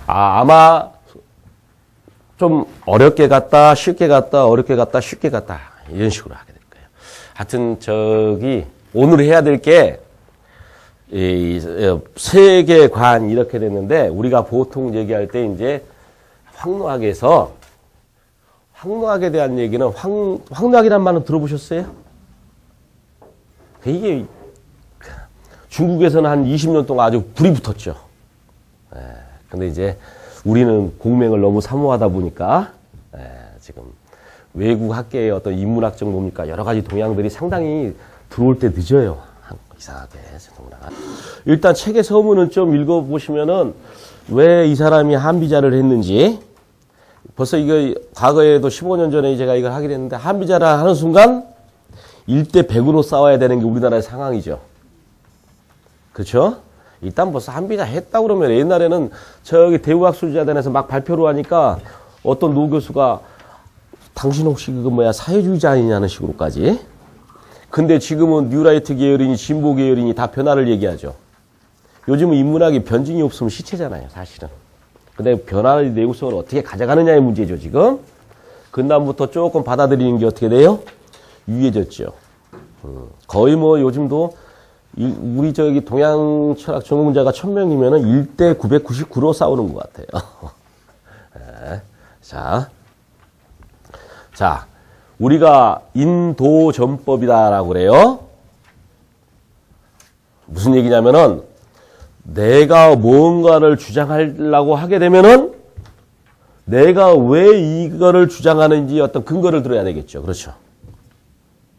아마 좀 어렵게 갔다, 쉽게 갔다, 어렵게 갔다, 쉽게 갔다. 이런 식으로 하게 될 거예요. 하여튼, 오늘 해야 될 게, 세계관 이렇게 됐는데, 우리가 보통 얘기할 때 이제 황노학에서, 황노학에 대한 얘기는, 황노학이란 말은 들어보셨어요? 이게, 중국에서는 한 20년 동안 아주 불이 붙었죠. 근데 이제, 우리는 공맹을 너무 사모하다 보니까 지금 외국 학계의 어떤 인문학적 뭡니까 여러 가지 동향들이 상당히 들어올 때 늦어요. 이상하게 일단 책의 서문은 좀 읽어보시면은 왜 이 사람이 한비자를 했는지 벌써 이거 과거에도 15년 전에 제가 이걸 하게 됐는데 한비자를 하는 순간 1대 100으로 싸워야 되는 게 우리나라의 상황이죠. 그렇죠? 일단 벌써 한비자 했다고 그러면 옛날에는 저기 대우학술자단에서 막 발표를 하니까 어떤 노 교수가 당신 혹시 그거 뭐야 사회주의자 아니냐는 식으로까지. 근데 지금은 뉴라이트 계열이니 진보 계열이니 다 변화를 얘기하죠. 요즘은 인문학이 변증이 없으면 시체잖아요, 사실은. 근데 변화의 내구성을 어떻게 가져가느냐의 문제죠, 지금. 그다음부터 조금 받아들이는 게 어떻게 돼요? 유해졌죠. 거의 뭐 요즘도 우리 동양 철학 전공자가 1000명이면은 1대 999로 싸우는 것 같아요. 네. 자, 우리가 인도전법이다라고 그래요. 무슨 얘기냐면은 내가 뭔가를 주장하려고 하게 되면은 내가 왜 이거를 주장하는지 어떤 근거를 들어야 되겠죠. 그렇죠?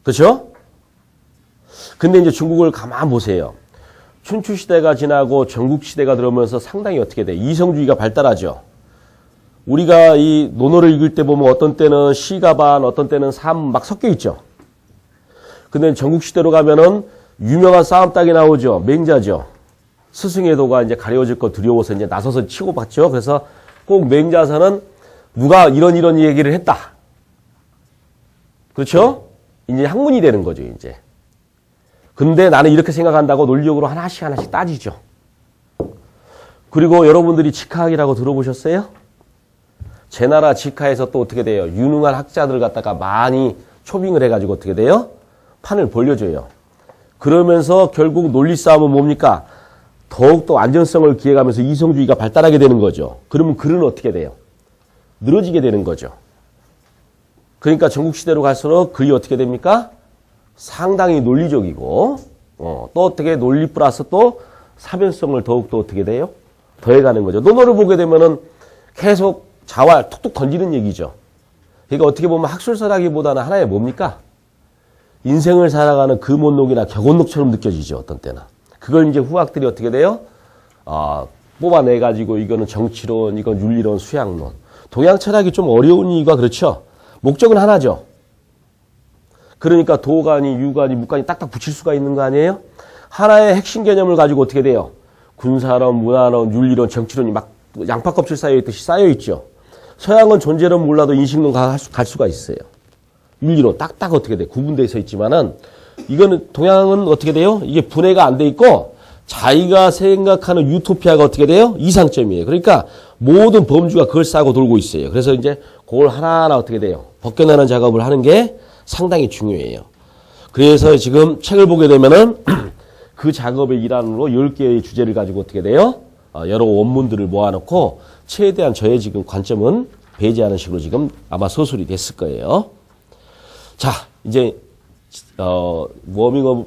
그렇죠? 근데 이제 중국을 가만 보세요. 춘추 시대가 지나고 전국 시대가 들어오면서 상당히 어떻게 돼? 이성주의가 발달하죠. 우리가 이 논어를 읽을 때 보면 어떤 때는 시가 반, 어떤 때는 삶 막 섞여 있죠. 근데 전국 시대로 가면은 유명한 싸움닭이 나오죠. 맹자죠. 스승의 도가 이제 가려워질 거 두려워서 이제 나서서 치고받죠. 그래서 꼭 맹자서는 누가 이런 얘기를 했다. 그렇죠? 이제 학문이 되는 거죠, 이제. 근데 나는 이렇게 생각한다고 논리적으로 하나씩 따지죠. 그리고 여러분들이 직하학이라고 들어보셨어요? 제 나라 직하에서 또 어떻게 돼요? 유능한 학자들 갖다가 많이 초빙을 해가지고 어떻게 돼요? 판을 벌려줘요. 그러면서 결국 논리 싸움은 뭡니까? 더욱더 안전성을 기해가면서 이성주의가 발달하게 되는 거죠. 그러면 글은 어떻게 돼요? 늘어지게 되는 거죠. 그러니까 전국시대로 갈수록 글이 어떻게 됩니까? 상당히 논리적이고 또 어떻게 논리 플러스 또 사변성을 더욱더 어떻게 돼요? 더해가는 거죠. 논어를 보게 되면은 계속 자활 툭툭 던지는 얘기죠. 그러니까 어떻게 보면 학술서라기보다는 하나의 뭡니까? 인생을 살아가는 금온록이나 격온록처럼 느껴지죠. 어떤 때는. 그걸 이제 후학들이 어떻게 돼요? 뽑아내가지고 이거는 정치론, 이건 윤리론, 수양론. 동양 철학이 좀 어려운 이유가 그렇죠. 목적은 하나죠. 그러니까 도간이, 유간이, 묵간이 딱딱 붙일 수가 있는 거 아니에요? 하나의 핵심 개념을 가지고 어떻게 돼요? 군사론, 문화론, 윤리론, 정치론이 막 양파껍질 쌓여있듯이 쌓여있죠. 서양은 존재론 몰라도 인식론 갈 수가 있어요. 윤리론 딱딱 어떻게 돼? 구분되어 서 있지만은 이거는 동양은 어떻게 돼요? 이게 분해가 안 돼 있고 자기가 생각하는 유토피아가 어떻게 돼요? 이상점이에요. 그러니까 모든 범주가 그걸 싸고 돌고 있어요. 그래서 이제 그걸 하나하나 어떻게 돼요? 벗겨내는 작업을 하는 게 상당히 중요해요. 그래서 지금 책을 보게 되면은 그 작업의 일환으로 10개의 주제를 가지고 어떻게 돼요? 여러 원문들을 모아놓고 최대한 저의 지금 관점은 배제하는 식으로 지금 아마 서술이 됐을 거예요. 자, 이제 워밍업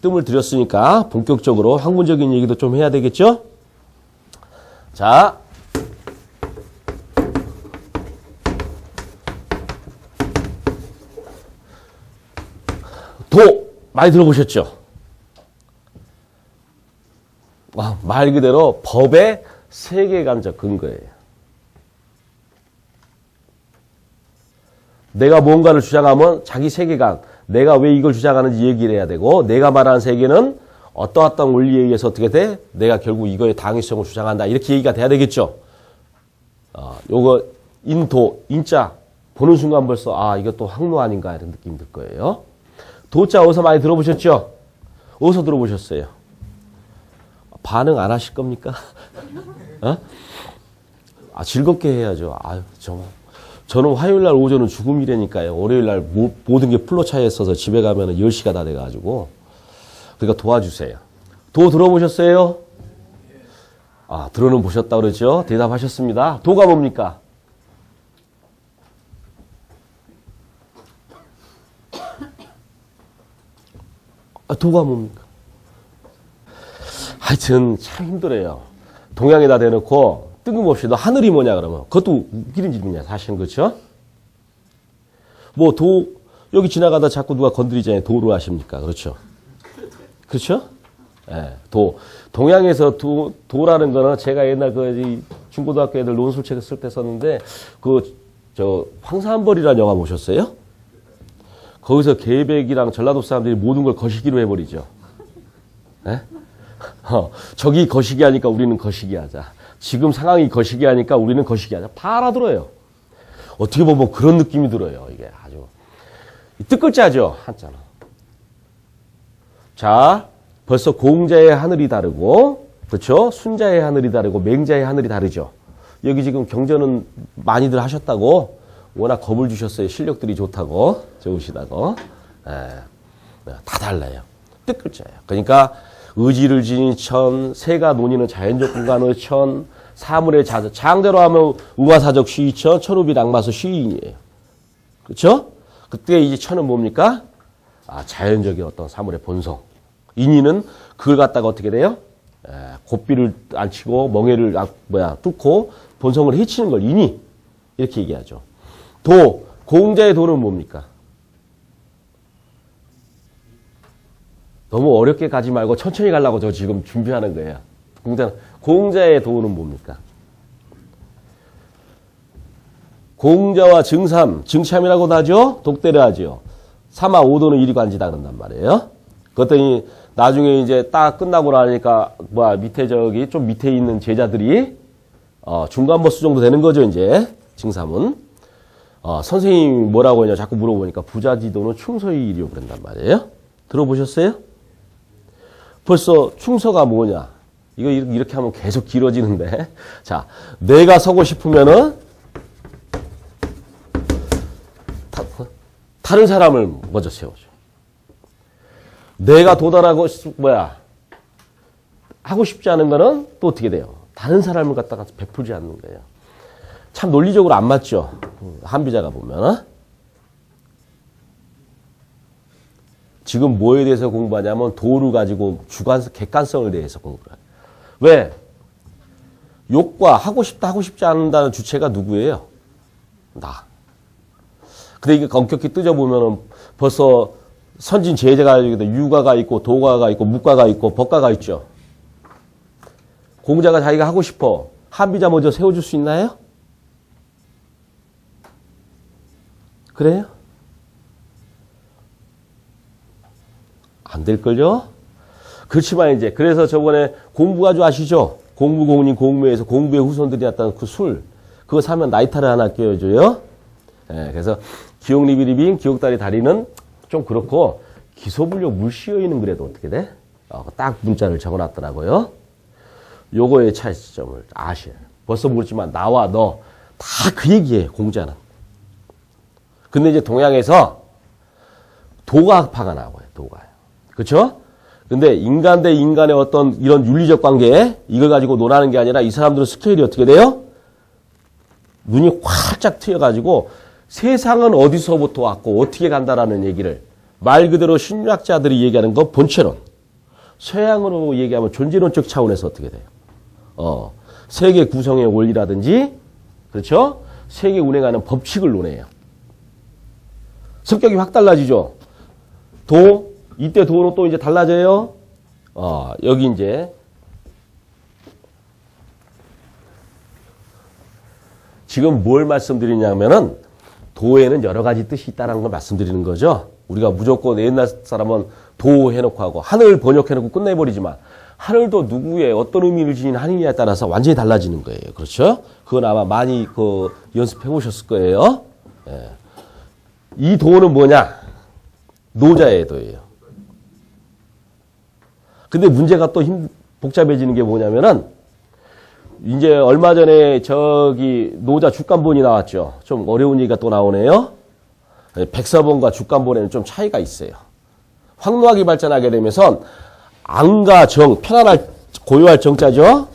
뜸을 들였으니까 본격적으로 학문적인 얘기도 좀 해야 되겠죠? 자, 도 많이 들어보셨죠? 말 그대로 법의 세계관적 근거예요. 내가 뭔가를 주장하면 자기 세계관, 내가 왜 이걸 주장하는지 얘기를 해야 되고, 내가 말하는 세계는 어떠한 원리에 의해서 어떻게 돼? 내가 결국 이거의 당위성을 주장한다. 이렇게 얘기가 돼야 되겠죠. 요거 인도, 인자 보는 순간 벌써 이것도 학로 아닌가 이런 느낌이 들 거예요. 도자 어디서 많이 들어보셨죠? 어디서 들어보셨어요? 반응 안 하실 겁니까? 즐겁게 해야죠. 저는 화요일 날 오전은 죽음이라니까요. 월요일 날 모든 게 풀로 차여 있어서 집에 가면 10시가 다 돼가지고. 그러니까 도와주세요. 도 들어보셨어요? 들어는 보셨다 그러죠? 대답하셨습니다. 도가 뭡니까? 도가 뭡니까? 하여튼 참 힘들어요. 동양에다 대놓고 뜬금없이 너 하늘이 뭐냐 그러면 그것도 웃기는 질문이야. 사실은 그렇죠? 뭐 여기 지나가다 자꾸 누가 건드리잖아요. 도로 하십니까? 그렇죠? 그렇죠? 예, 동양에서 도라는 거는 제가 옛날 중고등학교 애들 논술책을 쓸 때 썼는데 황산벌이라는 영화 보셨어요? 거기서 계백이랑 전라도 사람들이 모든 걸 거시기로 해버리죠. 예? 저기 거시기 하니까 우리는 거시기 하자. 지금 상황이 거시기 하니까 우리는 거시기 하자. 다 알아들어요. 어떻게 보면 그런 느낌이 들어요. 이게 아주 뜻글자죠. 한자는. 자, 벌써 공자의 하늘이 다르고, 그렇죠? 순자의 하늘이 다르고 맹자의 하늘이 다르죠. 여기 지금 경전은 많이들 하셨다고 워낙 겁을 주셨어요. 실력들이 좋다고, 좋으시다고. 다 달라요. 뜻글자예요. 그러니까 의지를 지닌 천, 세가 논의는 자연적 공간의 천, 사물의 장대로 하면 우화사적 시의천, 천우비 낙마서 시인이에요. 그렇죠? 그때 이제 천은 뭡니까? 자연적인 어떤 사물의 본성. 인이는 그걸 갖다가 어떻게 돼요? 곱비를 안 치고 멍에를 뚫고 본성을 해치는 걸 인이 이렇게 얘기하죠. 공자의 도는 뭡니까? 너무 어렵게 가지 말고 천천히 가려고 저 지금 준비하는 거예요. 공자의 도는 뭡니까? 공자와 증삼이라고도 하죠. 독대를 하죠. 삼하 오도는 이리관지다 그런단 말이에요. 그랬더니 나중에 이제 딱 끝나고 나니까 밑에 좀 밑에 있는 제자들이 중간보스 정도 되는 거죠. 이제 증삼은 선생님이 뭐라고 했냐 자꾸 물어보니까 부자지도는 충서의 일이요 그런단 말이에요. 들어보셨어요? 벌써 충서가 뭐냐? 이거 이렇게 하면 계속 길어지는데. 자, 내가 서고 싶으면은 다른 사람을 먼저 세워줘. 내가 도달하고 하고 싶지 않은 거는 또 어떻게 돼요? 다른 사람을 갖다가 베풀지 않는 거예요. 참 논리적으로 안 맞죠? 한비자가 보면. 지금 뭐에 대해서 공부하냐면 도를 가지고 객관성에 대해서 공부를 해요. 왜? 욕과 하고 싶다 하고 싶지 않는다는 주체가 누구예요? 나. 근데 이게 엄격히 뜨져보면 벌써 선진 제재가 유가가 있고 도가가 있고 묵가가 있고 법가가 있죠. 공자가 자기가 하고 싶어. 한비자 먼저 세워줄 수 있나요? 그래요? 안 될걸요? 그렇지만 이제 그래서 저번에 공부가지고 아시죠? 공부공인 공무에서 공부의 후손들이 났다는 그 술. 그거 사면 나이타를 하나 끼워줘요. 그래서 기억리비리빙 기억다리 다리는 좀 그렇고 기소불력 물시어있는 그래도 어떻게 돼? 딱 문자를 적어놨더라고요. 요거의 차이점을 아셔요. 벌써 모르지만 나와 너 다 그 얘기예요. 공자는. 근데 이제 동양에서 도가파가 나와요. 도가요. 그렇죠? 근데 인간 대 인간의 어떤 이런 윤리적 관계 이걸 가지고 논하는 게 아니라 이 사람들은 스케일이 어떻게 돼요? 눈이 활짝 트여가지고 세상은 어디서부터 왔고 어떻게 간다라는 얘기를 말 그대로 심리학자들이 얘기하는 거 본체론. 서양으로 얘기하면 존재론적 차원에서 어떻게 돼요? 세계 구성의 원리라든지 그렇죠? 세계 운행하는 법칙을 논해요. 성격이 확 달라지죠. 이때 도로 또 이제 달라져요. 여기 이제 지금 뭘 말씀드리냐면은 도에는 여러 가지 뜻이 있다는 걸 말씀드리는 거죠. 우리가 무조건 옛날 사람은 도 해놓고 하고 하늘 번역해놓고 끝내버리지만 하늘도 누구의 어떤 의미를 지닌 하느냐에 따라서 완전히 달라지는 거예요. 그렇죠? 그건 아마 많이 연습해 보셨을 거예요. 이 도는 뭐냐? 노자의 도예요. 근데 문제가 또 복잡해지는 게 뭐냐면은 이제 얼마 전에 저기 노자 주간본이 나왔죠. 좀 어려운 얘기가 또 나오네요. 백서본과 주간본에는 좀 차이가 있어요. 황노학이 발전하게 되면서 안과 정, 편안할, 고요할 정자죠.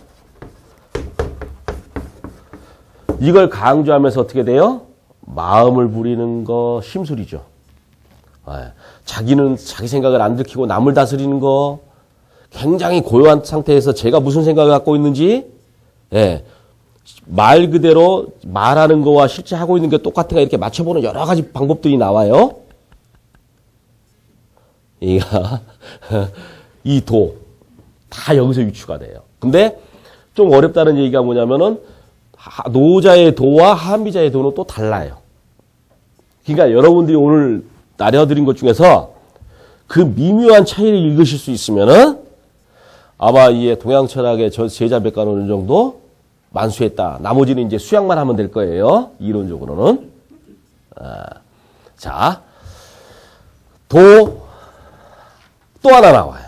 이걸 강조하면서 어떻게 돼요? 마음을 부리는 거 심술이죠. 자기는 자기 생각을 안 들키고 남을 다스리는 거, 굉장히 고요한 상태에서 제가 무슨 생각을 갖고 있는지, 말 그대로 말하는 거와 실제 하고 있는 게 똑같은가 이렇게 맞춰보는 여러 가지 방법들이 나와요. 이 도, 다 여기서 유추가 돼요. 근데 좀 어렵다는 얘기가 뭐냐면은 노자의 도와 한비자의 도는 또 달라요. 그러니까 여러분들이 오늘 나려드린 것 중에서 그 미묘한 차이를 읽으실 수 있으면은 아마 이 동양 철학의 제자백과는 어느 정도 만수했다. 나머지는 이제 수양만 하면 될 거예요. 이론적으로는. 자, 도, 또 하나 나와요.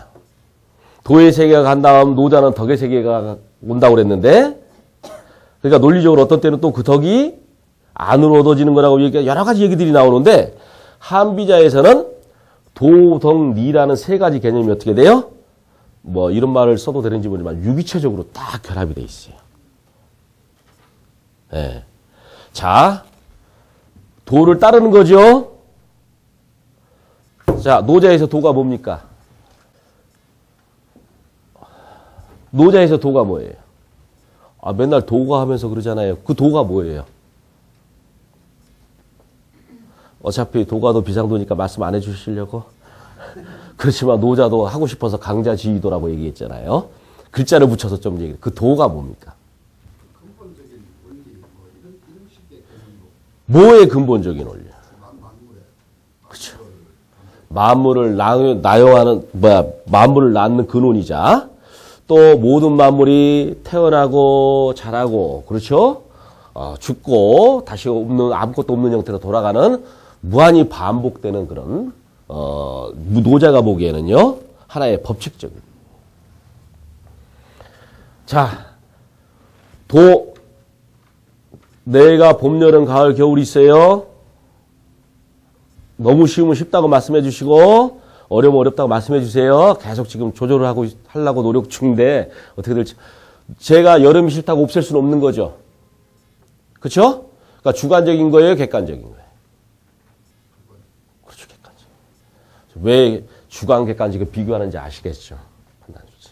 도의 세계가 간 다음 노자는 덕의 세계가 온다고 그랬는데, 그러니까 논리적으로 어떤 때는 또 그 덕이 안으로 얻어지는 거라고 여러 가지 얘기들이 나오는데, 한비자에서는 도, 덕, 리라는 세 가지 개념이 어떻게 돼요? 뭐 이런 말을 써도 되는지 모르지만 유기체적으로 딱 결합이 돼 있어요. 자, 도를 따르는 거죠. 자, 노자에서 도가 뭡니까? 노자에서 도가 뭐예요? 맨날 도가 하면서 그러잖아요. 그 도가 뭐예요? 어차피 도가도 비상도니까 말씀 안 해주시려고. 그렇지만 노자도 하고 싶어서 강자지휘도라고 얘기했잖아요. 글자를 붙여서 좀 얘기해. 그 도가 뭡니까? 근본적인 원리, 이런 식의 뭐의 근본적인 원리? 그렇죠. 만물을 나용하는, 만물을 낳는 근원이자 또 모든 만물이 태어나고 자라고, 그렇죠? 죽고 다시 없는, 아무것도 없는 형태로 돌아가는 무한히 반복되는 그런, 노자가 보기에는요, 하나의 법칙적인. 자, 도, 내가 봄, 여름, 가을, 겨울이 있어요. 너무 쉬우면 쉽다고 말씀해 주시고, 어려우면 어렵다고 말씀해 주세요. 계속 지금 조절을 하려고 노력 중인데, 어떻게 될지. 제가 여름이 싫다고 없앨 수는 없는 거죠. 그렇죠? 그러니까 주관적인 거예요, 객관적인 거예요. 그렇죠, 객관적. 왜 주관, 객관적을 비교하는지 아시겠죠? 판단 좋지.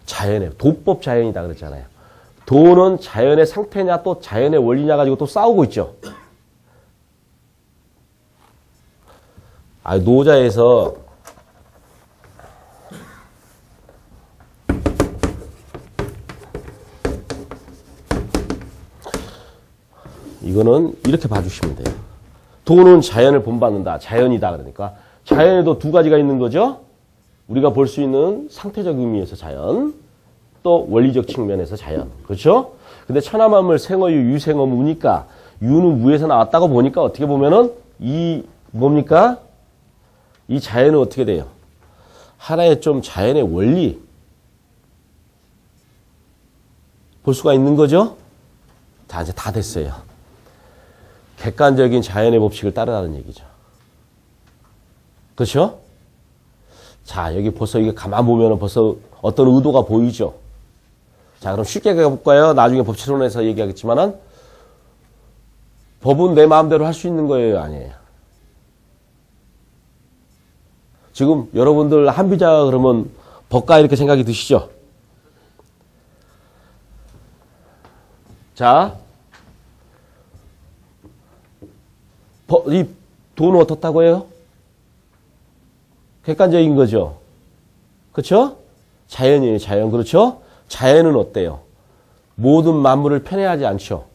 자연의 도법 자연이다 그랬잖아요. 도는 자연의 상태냐 또 자연의 원리냐 가지고 또 싸우고 있죠. 노자에서 이거는 이렇게 봐주시면 돼요. 도는 자연을 본받는다. 자연이다. 그러니까 자연에도 두 가지가 있는 거죠. 우리가 볼 수 있는 상태적 의미에서 자연, 또 원리적 측면에서 자연. 그렇죠? 근데 천하만물 생어유 유생어 무니까 유는 무에서 나왔다고 보니까 어떻게 보면은 이 뭡니까? 이 자연은 어떻게 돼요? 하나의 좀 자연의 원리 볼 수가 있는 거죠? 자, 이제 다 됐어요. 객관적인 자연의 법칙을 따르라는 얘기죠. 그렇죠? 자, 여기 벌써 이게 가만 보면 벌써 어떤 의도가 보이죠? 자, 그럼 쉽게 가볼까요? 나중에 법칙론에서 얘기하겠지만은 법은 내 마음대로 할 수 있는 거예요? 아니에요? 지금 여러분들 한비자 그러면 법가 이렇게 생각이 드시죠? 자, 이 도는 어떻다고 해요? 객관적인 거죠. 그렇죠? 자연이에요, 자연. 그렇죠? 자연은 어때요? 모든 만물을 편애하지 않죠.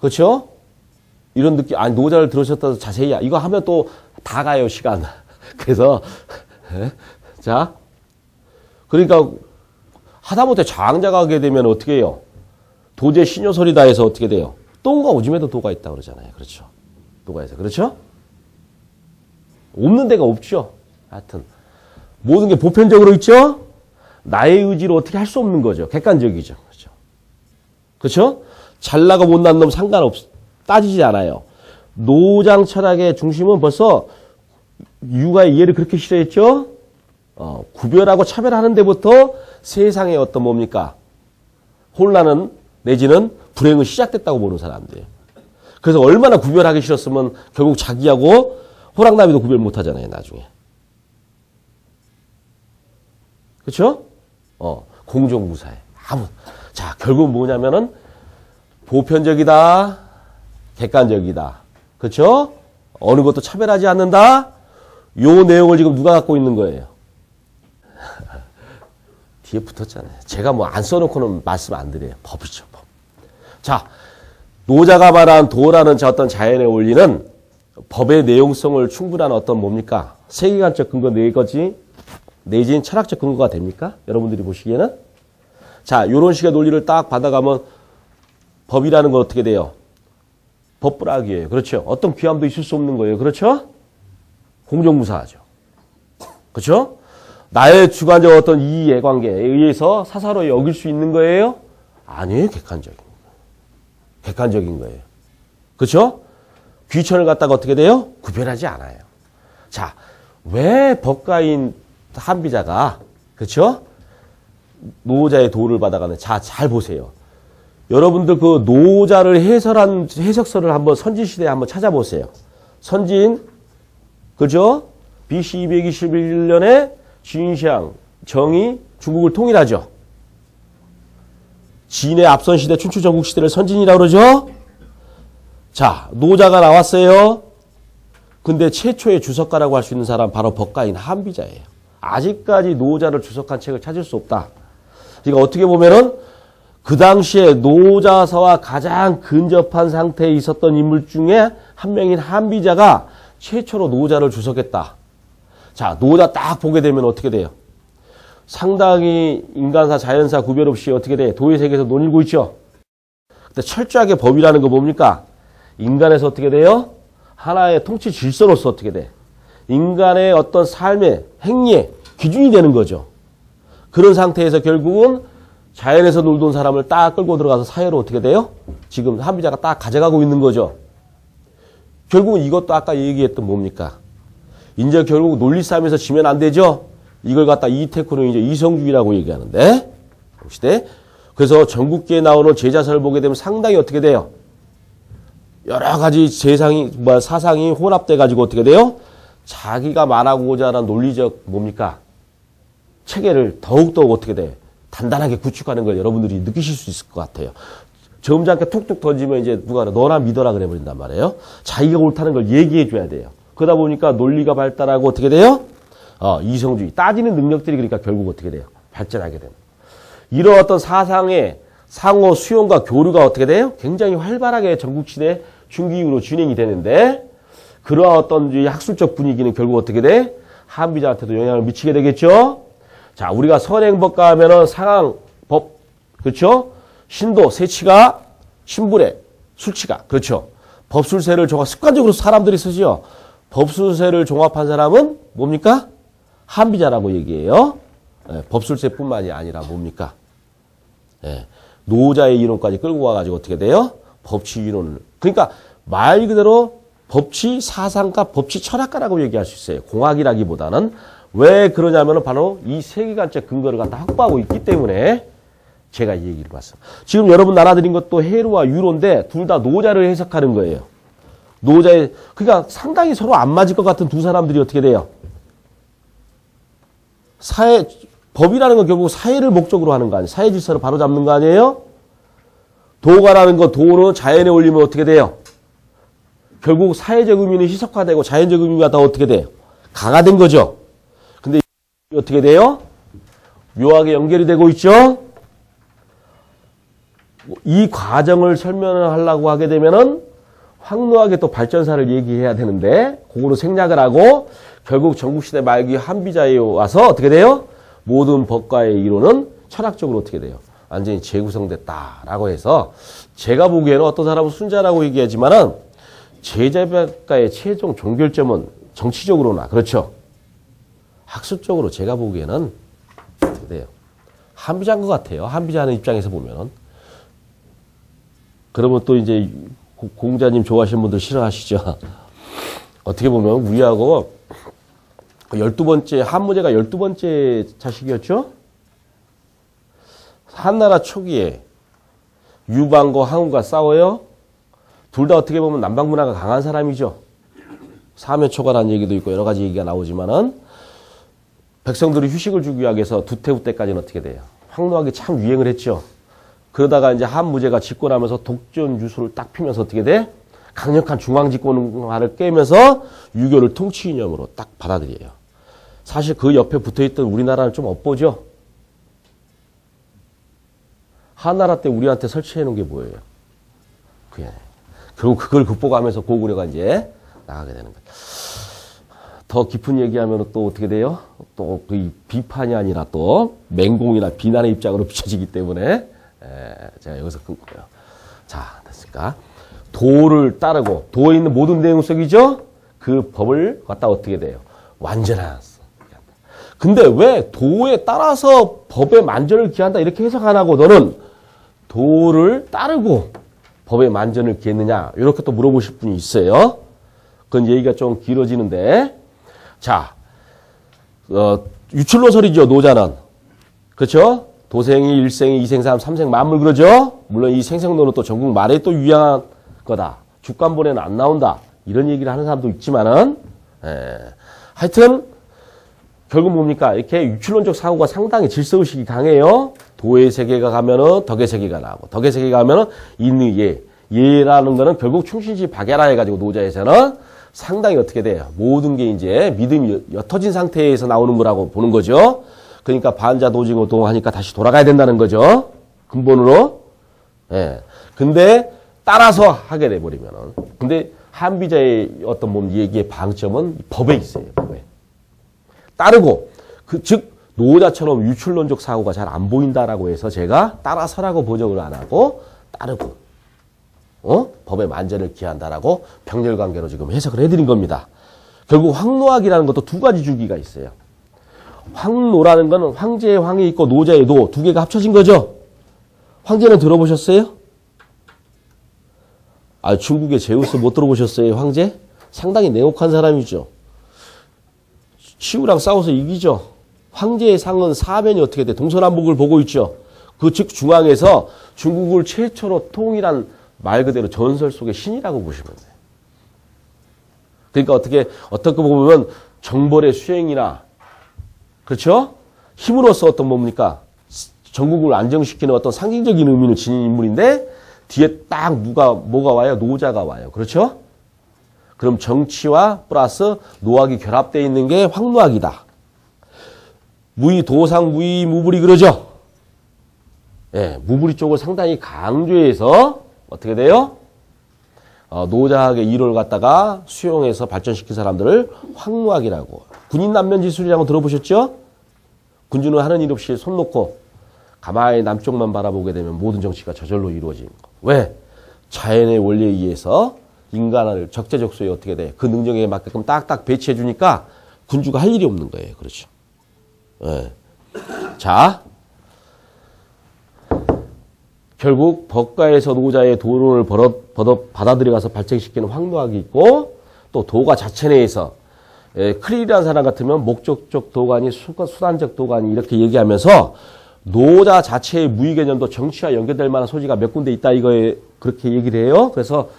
그렇죠? 이런 느낌, 노자를 들으셨다고 자세히, 이거 하면 또 다 가요, 시간. 그래서, 자. 그러니까, 하다못해 장자가 하게 되면 어떻게 해요? 도제 신효설이다 해서 어떻게 돼요? 똥과 오줌에도 도가 있다고 그러잖아요. 그렇죠? 도가 있어요. 그렇죠? 없는 데가 없죠. 하여튼. 모든 게 보편적으로 있죠? 나의 의지로 어떻게 할 수 없는 거죠. 객관적이죠. 그렇죠? 그렇죠? 잘나고 못난 놈 따지지 않아요. 노장 철학의 중심은 벌써 유가의 이해를 그렇게 싫어했죠? 구별하고 차별하는 데부터 세상의 어떤 뭡니까? 혼란은 내지는 불행은 시작됐다고 보는 사람들이에요. 그래서 얼마나 구별하기 싫었으면 결국 자기하고 호랑나비도 구별 못하잖아요, 나중에. 그렇죠? 공정무사해. 자, 결국은 뭐냐면은 보편적이다, 객관적이다. 그렇죠? 어느 것도 차별하지 않는다. 요 내용을 지금 누가 갖고 있는 거예요? 뒤에 붙었잖아요. 제가 뭐 안 써놓고는 말씀 안 드려요. 법이죠, 법. 자, 노자가 말한 도라는 어떤 자연의 원리는 법의 내용성을 충분한 어떤 뭡니까? 세계관적 근거 내지는 철학적 근거가 됩니까? 여러분들이 보시기에는? 자, 요런 식의 논리를 딱 받아가면 법이라는 건 어떻게 돼요? 법불학이에요. 그렇죠? 어떤 귀함도 있을 수 없는 거예요. 그렇죠? 공정무사하죠. 그렇죠? 나의 주관적 어떤 이해관계에 의해서 사사로이 여길 수 있는 거예요? 아니에요. 객관적인 거예요. 그렇죠? 귀천을 갖다가 어떻게 돼요? 구별하지 않아요. 자, 왜 법가인 한비자가 그렇죠? 노자의 도를 받아가는 자, 잘 보세요. 여러분들 그 노자를 해설한 해석서를 한번 선진시대에 한번 찾아보세요. 선진 그죠? BC 221년에 진시황 정이 중국을 통일하죠. 진의 앞선 시대 춘추 전국 시대를 선진이라고 그러죠. 자, 노자가 나왔어요. 근데 최초의 주석가라고 할 수 있는 사람 바로 법가인 한비자예요. 아직까지 노자를 주석한 책을 찾을 수 없다. 그러니까 어떻게 보면은 그 당시에 노자서와 가장 근접한 상태에 있었던 인물 중에 한 명인 한비자가 최초로 노자를 주석했다. 자, 노자 딱 보게 되면 어떻게 돼요? 상당히 인간사, 자연사 구별 없이 어떻게 돼? 도의 세계에서 논일고 있죠. 근데 철저하게 법이라는 거 뭡니까? 인간에서 어떻게 돼요? 하나의 통치 질서로서 어떻게 돼? 인간의 어떤 삶의 행위의 기준이 되는 거죠. 그런 상태에서 결국은 자연에서 놀던 사람을 딱 끌고 들어가서 사회로 어떻게 돼요? 지금 한비자가 딱 가져가고 있는 거죠. 결국은 이것도 아까 얘기했던 뭡니까? 이제 결국 논리 싸움에서 지면 안 되죠? 이걸 갖다 이태코는 이제 이성주의라고 얘기하는데, 시대. 그래서 전국기에 나오는 제자설을 보게 되면 상당히 어떻게 돼요? 여러 가지 사상이 혼합돼가지고 어떻게 돼요? 자기가 말하고자 하는 논리적 뭡니까? 체계를 더욱더 어떻게 돼? 단단하게 구축하는 걸 여러분들이 느끼실 수 있을 것 같아요. 점잖게 툭툭 던지면 이제 누가 너나 믿어라 그래 버린단 말이에요. 자기가 옳다는 걸 얘기해 줘야 돼요. 그러다 보니까 논리가 발달하고 어떻게 돼요? 이성주의. 따지는 능력들이 그러니까 결국 어떻게 돼요? 발전하게 됩니다. 이런 어떤 사상의 상호 수용과 교류가 어떻게 돼요? 굉장히 활발하게 전국시대 중기 이후로 진행이 되는데 그러한 어떤 학술적 분위기는 결국 어떻게 돼? 한비자한테도 영향을 미치게 되겠죠? 자, 우리가 선행법가 하면은 상황법, 그렇죠? 신도, 세치가, 신불에, 술치가, 그렇죠? 법술세를 습관적으로 사람들이 쓰죠? 법술세를 종합한 사람은 뭡니까? 한비자라고 얘기해요. 법술세뿐만이 아니라 뭡니까? 노자의 이론까지 끌고 와가지고 어떻게 돼요? 법치 이론을. 그러니까 말 그대로 법치 사상가, 법치 철학가라고 얘기할 수 있어요. 공학이라기보다는. 왜 그러냐면은 바로 이 세계관적 근거를 갖다 확보하고 있기 때문에 제가 이 얘기를 봤어요. 지금 여러분 나눠드린 것도 해루와 유로인데 둘 다 노자를 해석하는 거예요. 노자의, 그러니까 상당히 서로 안 맞을 것 같은 두 사람들이 어떻게 돼요? 법이라는 건 결국 사회를 목적으로 하는 거 아니에요? 사회 질서를 바로잡는 거 아니에요? 도가라는 거, 도는 자연에 올리면 어떻게 돼요? 결국 사회적 의미는 희석화되고 자연적 의미가 다 어떻게 돼요? 강화된 거죠. 근데 어떻게 돼요? 묘하게 연결이 되고 있죠? 이 과정을 설명을 하려고 하게 되면은 확노하게 또 발전사를 얘기해야 되는데 그거로 생략을 하고 결국 전국시대 말기 한비자에 와서 어떻게 돼요? 모든 법과의 이론은 철학적으로 어떻게 돼요? 완전히 재구성됐다라고 해서 제가 보기에는 어떤 사람은 순자라고 얘기하지만은 제자백과의 최종 종결점은 정치적으로나 그렇죠? 학술적으로 제가 보기에는 어떻게 돼요? 한비자인 것 같아요. 한비자하는 입장에서 보면은. 그러면 또 이제 공자님 좋아하시는 분들 싫어하시죠. 어떻게 보면 우리하고 12번째, 한무제가 12번째 자식이었죠? 한나라 초기에 유방과 항우가 싸워요. 둘 다 어떻게 보면 남방 문화가 강한 사람이죠. 사면초가라는 얘기도 있고 여러 가지 얘기가 나오지만은 백성들이 휴식을 주기 위해서 두태우 때까지는 어떻게 돼요? 황노하기 참 유행을 했죠. 그러다가 이제 한무제가 집권하면서 독전유수를 딱 피면서 어떻게 돼? 강력한 중앙집권화를 깨면서 유교를 통치 이념으로 딱 받아들여요. 사실 그 옆에 붙어있던 우리나라는 좀 엇보죠. 한나라 때 우리한테 설치해 놓은 게 뭐예요? 그게 결국 그걸 극복하면서 고구려가 이제 나가게 되는 거예요. 더 깊은 얘기하면 또 어떻게 돼요? 또 그 비판이 아니라 또 맹공이나 비난의 입장으로 비춰지기 때문에 제가 여기서 끊고요. 자, 됐습니까? 도를 따르고 도에 있는 모든 내용 속이죠? 그 법을 갖다 어떻게 돼요? 완전한. 근데 왜 도에 따라서 법의 만전을 기한다 이렇게 해석 안 하고 너는 도를 따르고 법의 만전을 기했느냐 이렇게 또 물어보실 분이 있어요. 그건 얘기가 좀 길어지는데 자 유출로설이죠. 노자는. 그렇죠? 도생이, 일생이, 이생삼, 삼생 만물 그러죠? 물론 이 생생론은 또 전국 말에 또 유양한 거다. 죽간본에는 안 나온다. 이런 얘기를 하는 사람도 있지만은 하여튼 결국 뭡니까? 이렇게 유출론적 사고가 상당히 질서의식이 강해요. 도의 세계가 가면은 덕의 세계가 나오고, 덕의 세계가 가면은 인의 예. 예라는 거는 결국 충신시 박야라 해가지고 노자에서는 상당히 어떻게 돼요? 모든 게 이제 믿음이 옅어진 상태에서 나오는 거라고 보는 거죠. 그러니까 반자 도징어 동하니까 다시 돌아가야 된다는 거죠. 근본으로. 예. 근데 따라서 하게 돼버리면은. 근데 한비자의 어떤 얘기의 방점은 법에 있어요. 법에. 따르고, 즉 노자처럼 유출론적 사고가 잘 안 보인다라고 해서 제가 따라서라고 번역을 안 하고 따르고 법의 만전을 기한다라고 병렬관계로 지금 해석을 해드린 겁니다. 결국 황노학이라는 것도 두 가지 주기가 있어요. 황노라는 거는 황제의 황이 있고 노자의 노 두 개가 합쳐진 거죠. 황제는 들어보셨어요? 아, 중국의 제우스 못 들어보셨어요? 황제? 상당히 냉혹한 사람이죠. 시우랑 싸워서 이기죠. 황제의 상은 사면이 어떻게 돼? 동서남북을 보고 있죠. 그 즉 중앙에서 중국을 최초로 통일한 말 그대로 전설 속의 신이라고 보시면 돼요. 그러니까 어떻게 보면 정벌의 수행이나 그렇죠? 힘으로써 어떤 뭡니까? 전국을 안정시키는 어떤 상징적인 의미를 지닌 인물인데 뒤에 딱 뭐가 와요? 노자가 와요. 그렇죠? 그럼 정치와 플러스 노학이 결합되어 있는 게 황노학이다. 무의, 도상, 무의, 무불이 그러죠? 예, 무불이 쪽을 상당히 강조해서 어떻게 돼요? 노자학의 이론을 갖다가 수용해서 발전시킨 사람들을 황노학이라고. 군인 남면지술이라고 들어보셨죠? 군주는 하는 일 없이 손 놓고 가만히 남쪽만 바라보게 되면 모든 정치가 저절로 이루어지는 거. 왜? 자연의 원리에 의해서 인간을 적재적소에 어떻게 돼? 그 능력에 맞게끔 딱딱 배치해 주니까 군주가 할 일이 없는 거예요. 그렇죠? 네. 자, 결국 법가에서 노자의 도론을 받아들여가서 발전시키는 황노학이 있고 또 도가 자체 내에서 크릴이라는 사람 같으면 목적적 도가니 수단적 도가니 이렇게 얘기하면서 노자 자체의 무의 개념도 정치와 연결될 만한 소지가 몇 군데 있다 이거에 그렇게 얘기를 해요. 그래서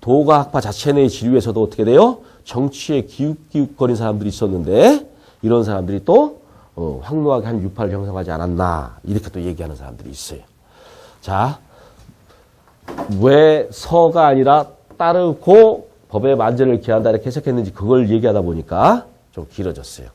도가 학파 자체 내의 지류에서도 어떻게 돼요? 정치에 기웃기웃거린 사람들이 있었는데 이런 사람들이 또 황노학의 한 유파를 형성하지 않았나 이렇게 또 얘기하는 사람들이 있어요. 자, 왜 서가 아니라 따르고 법의 만전을 기한다 이렇게 해석했는지 그걸 얘기하다 보니까 좀 길어졌어요.